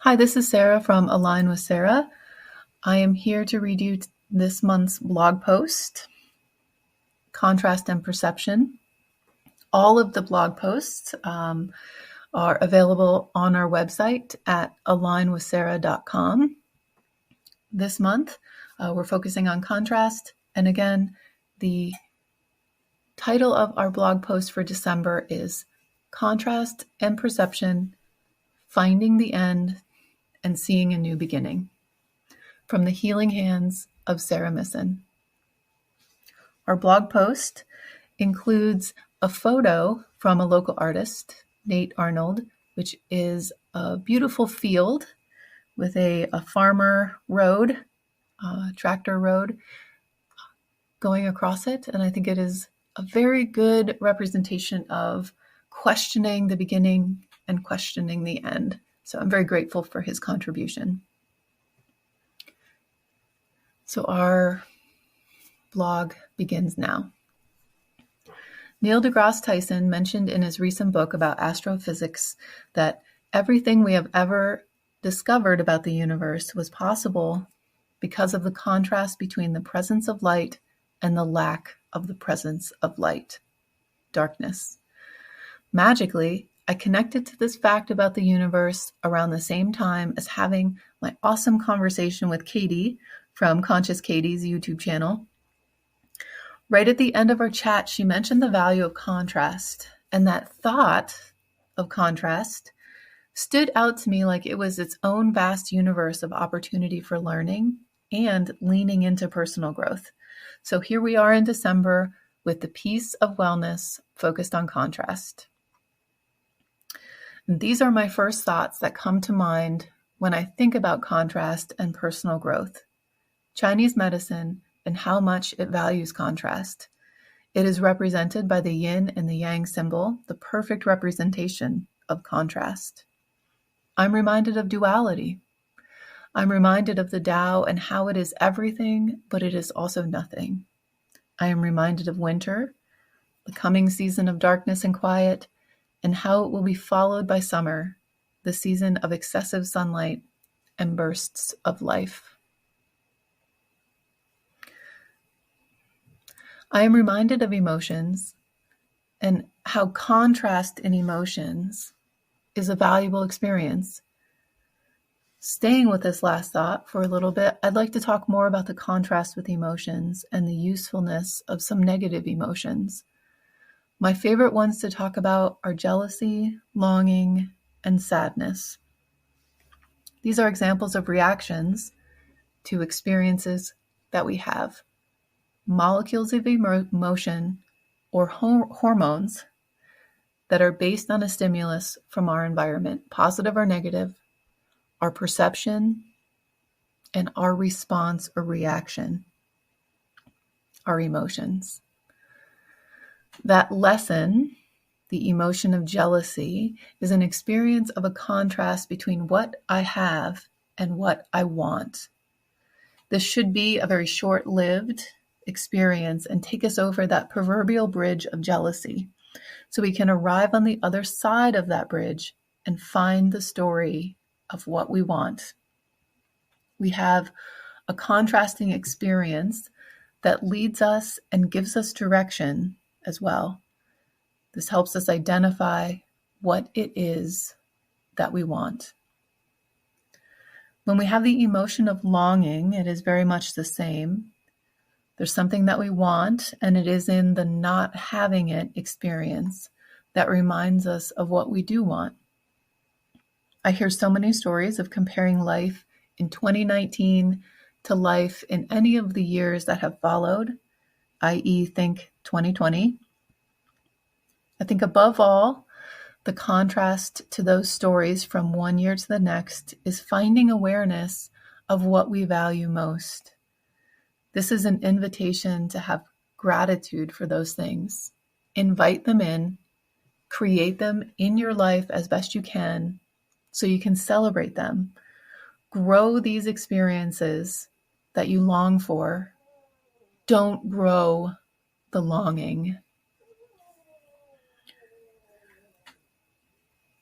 Hi, this is Sarah from Align with Sarah. I am here to read you this month's blog post, Contrast and Perception. All of the blog posts are available on our website at alignwithsarah.com. This month, we're focusing on contrast. And again, the title of our blog post for December is Contrast and Perception, Finding the End and Seeing a New Beginning, from the healing hands of Sarah Misson. Our blog post includes a photo from a local artist, Nate Arnold, which is a beautiful field with a farmer road, tractor road going across it. And I think it is a very good representation of questioning the beginning and questioning the end. So I'm very grateful for his contribution. So our blog begins now. Neil deGrasse Tyson mentioned in his recent book about astrophysics that everything we have ever discovered about the universe was possible because of the contrast between the presence of light and the lack of the presence of light, darkness. Magically, I connected to this fact about the universe around the same time as having my awesome conversation with Katie from Conscious Katie's YouTube channel. Right at the end of our chat, she mentioned the value of contrast, and that thought of contrast stood out to me like it was its own vast universe of opportunity for learning and leaning into personal growth. So here we are in December with the piece of wellness focused on contrast. And these are my first thoughts that come to mind when I think about contrast and personal growth. Chinese medicine and how much it values contrast. It is represented by the yin and the yang symbol, the perfect representation of contrast. I'm reminded of duality. I'm reminded of the Tao and how it is everything, but it is also nothing. I am reminded of winter, the coming season of darkness and quiet, and how it will be followed by summer, the season of excessive sunlight and bursts of life. I am reminded of emotions and how contrast in emotions is a valuable experience. Staying with this last thought for a little bit, I'd like to talk more about the contrast with emotions and the usefulness of some negative emotions. My favorite ones to talk about are jealousy, longing, and sadness. These are examples of reactions to experiences that we have. Molecules of emotion or hormones that are based on a stimulus from our environment, positive or negative, our perception, and our response or reaction, our emotions. That lesson, the emotion of jealousy, is an experience of a contrast between what I have and what I want. This should be a very short-lived experience and take us over that proverbial bridge of jealousy so we can arrive on the other side of that bridge and find the story of what we want. We have a contrasting experience that leads us and gives us direction as well. This helps us identify what it is that we want. When we have the emotion of longing, it is very much the same. There's something that we want, and it is in the not having it experience that reminds us of what we do want. I hear so many stories of comparing life in 2019 to life in any of the years that have followed, i.e., think 2020. I think above all, the contrast to those stories from one year to the next is finding awareness of what we value most. This is an invitation to have gratitude for those things. Invite them in, create them in your life as best you can so you can celebrate them. Grow these experiences that you long for. Don't grow the longing.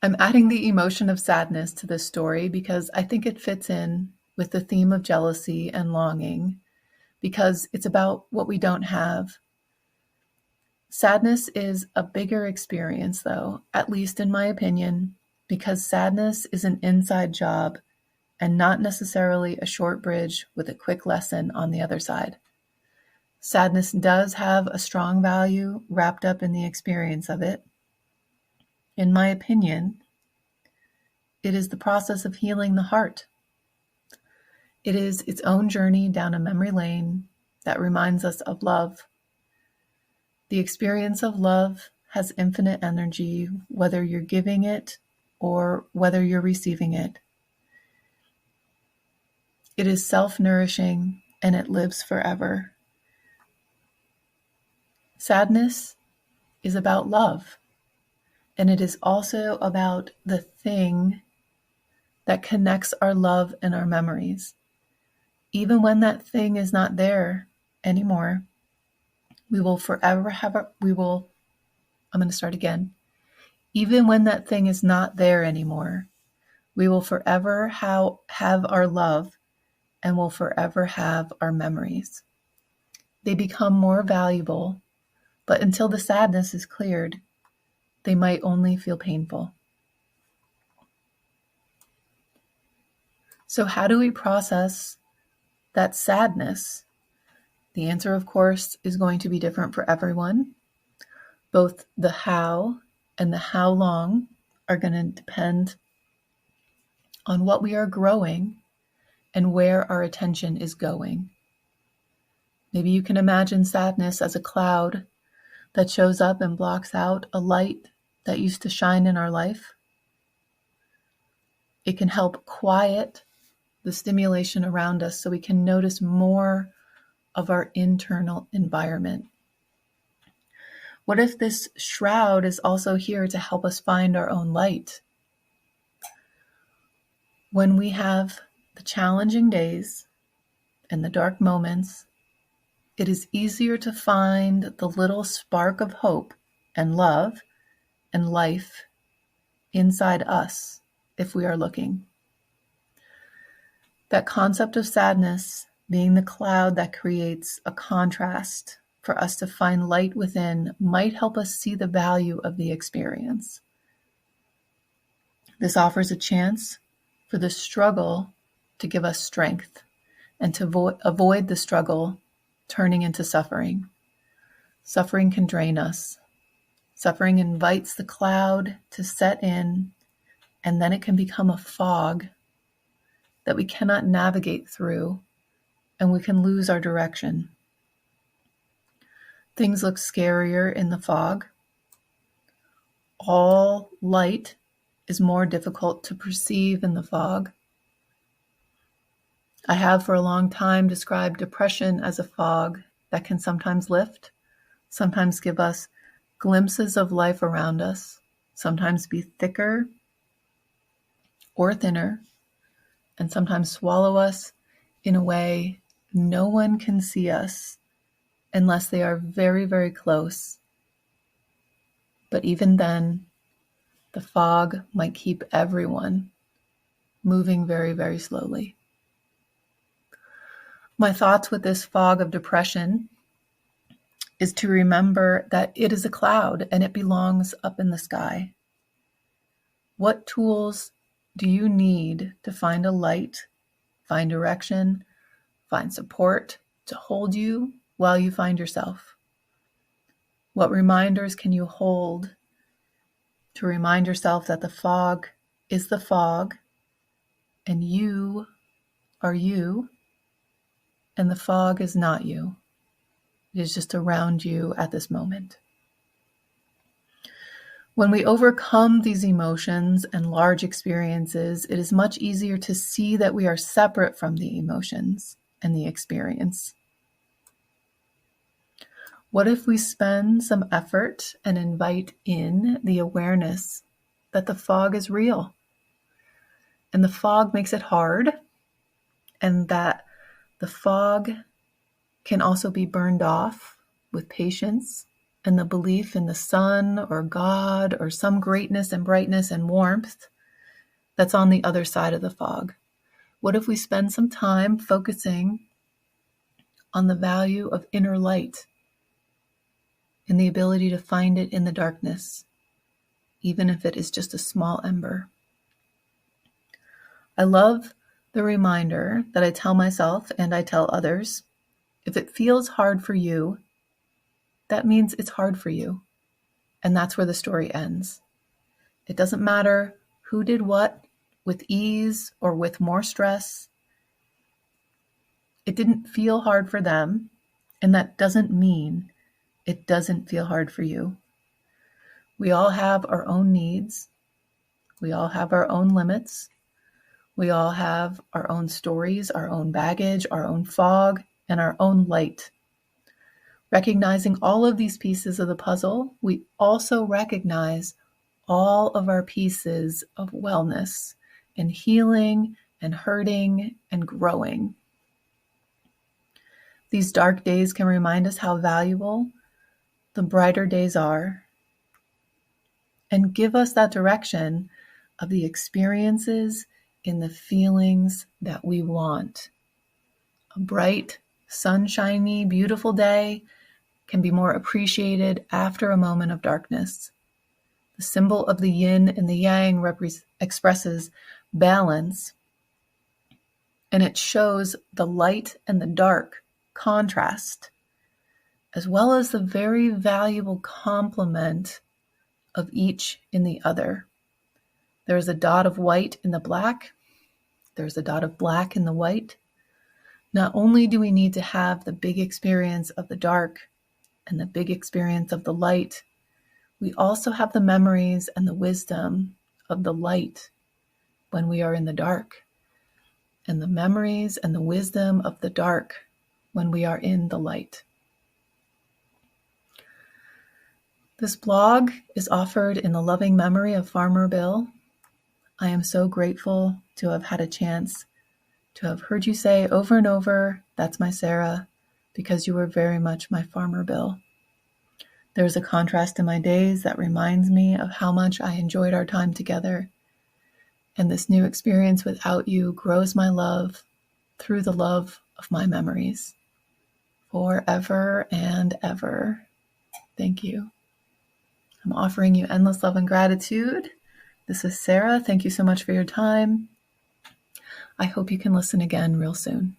I'm adding the emotion of sadness to this story because I think it fits in with the theme of jealousy and longing, because it's about what we don't have. Sadness is a bigger experience, though, at least in my opinion, because sadness is an inside job and not necessarily a short bridge with a quick lesson on the other side. Sadness does have a strong value wrapped up in the experience of it. In my opinion, it is the process of healing the heart. It is its own journey down a memory lane that reminds us of love. The experience of love has infinite energy, whether you're giving it or whether you're receiving it. It is self-nourishing and it lives forever. Sadness is about love, and it is also about the thing that connects our love and our memories. Even when that thing is not there anymore, we will forever have I'm going to start again. Even when that thing is not there anymore, we will forever have our love and will forever have our memories. They become more valuable, but until the sadness is cleared, they might only feel painful. So how do we process that sadness? The answer, of course, is going to be different for everyone. Both the how and the how long are going to depend on what we are growing and where our attention is going. Maybe you can imagine sadness as a cloud that shows up and blocks out a light that used to shine in our life. It can help quiet the stimulation around us so we can notice more of our internal environment. What if this shroud is also here to help us find our own light? When we have the challenging days and the dark moments, it is easier to find the little spark of hope and love and life inside us if we are looking. That concept of sadness being the cloud that creates a contrast for us to find light within might help us see the value of the experience. This offers a chance for the struggle to give us strength and to avoid the struggle turning into suffering. Suffering can drain us. Suffering invites the cloud to set in, and then it can become a fog that we cannot navigate through, and we can lose our direction. Things look scarier in the fog. All light is more difficult to perceive in the fog. I have for a long time described depression as a fog that can sometimes lift, sometimes give us glimpses of life around us, sometimes be thicker or thinner, and sometimes swallow us in a way no one can see us unless they are very, very close. But even then, the fog might keep everyone moving very, very slowly. My thoughts with this fog of depression is to remember that it is a cloud and it belongs up in the sky. What tools do you need to find a light, find direction, find support to hold you while you find yourself? What reminders can you hold to remind yourself that the fog is the fog and you are you, and the fog is not you. It is just around you at this moment. When we overcome these emotions and large experiences, it is much easier to see that we are separate from the emotions and the experience. What if we spend some effort and invite in the awareness that the fog is real? And the fog makes it hard, and that the fog can also be burned off with patience and the belief in the sun or God or some greatness and brightness and warmth that's on the other side of the fog? What if we spend some time focusing on the value of inner light and the ability to find it in the darkness, even if it is just a small ember? I love the reminder that I tell myself and I tell others, if it feels hard for you, that means it's hard for you. And that's where the story ends. It doesn't matter who did what with ease or with more stress. It didn't feel hard for them, and that doesn't mean it doesn't feel hard for you. We all have our own needs. We all have our own limits. We all have our own stories, our own baggage, our own fog, and our own light. Recognizing all of these pieces of the puzzle, we also recognize all of our pieces of wellness and healing and hurting and growing. These dark days can remind us how valuable the brighter days are and give us that direction of the experiences and the feelings that we want. A bright, sunshiny, beautiful day can be more appreciated after a moment of darkness. The symbol of the yin and the yang expresses balance, and it shows the light and the dark contrast, as well as the very valuable complement of each in the other. There's a dot of white in the black. There's a dot of black in the white. Not only do we need to have the big experience of the dark and the big experience of the light, we also have the memories and the wisdom of the light when we are in the dark, and the memories and the wisdom of the dark when we are in the light. This blog is offered in the loving memory of Farmer Bill. I am so grateful to have had a chance to have heard you say over and over, "That's my Sarah," because you were very much my Farmer Bill. There's a contrast in my days that reminds me of how much I enjoyed our time together. And this new experience without you grows my love through the love of my memories. Forever and ever. Thank you. I'm offering you endless love and gratitude. This is Sarah. Thank you so much for your time. I hope you can listen again real soon.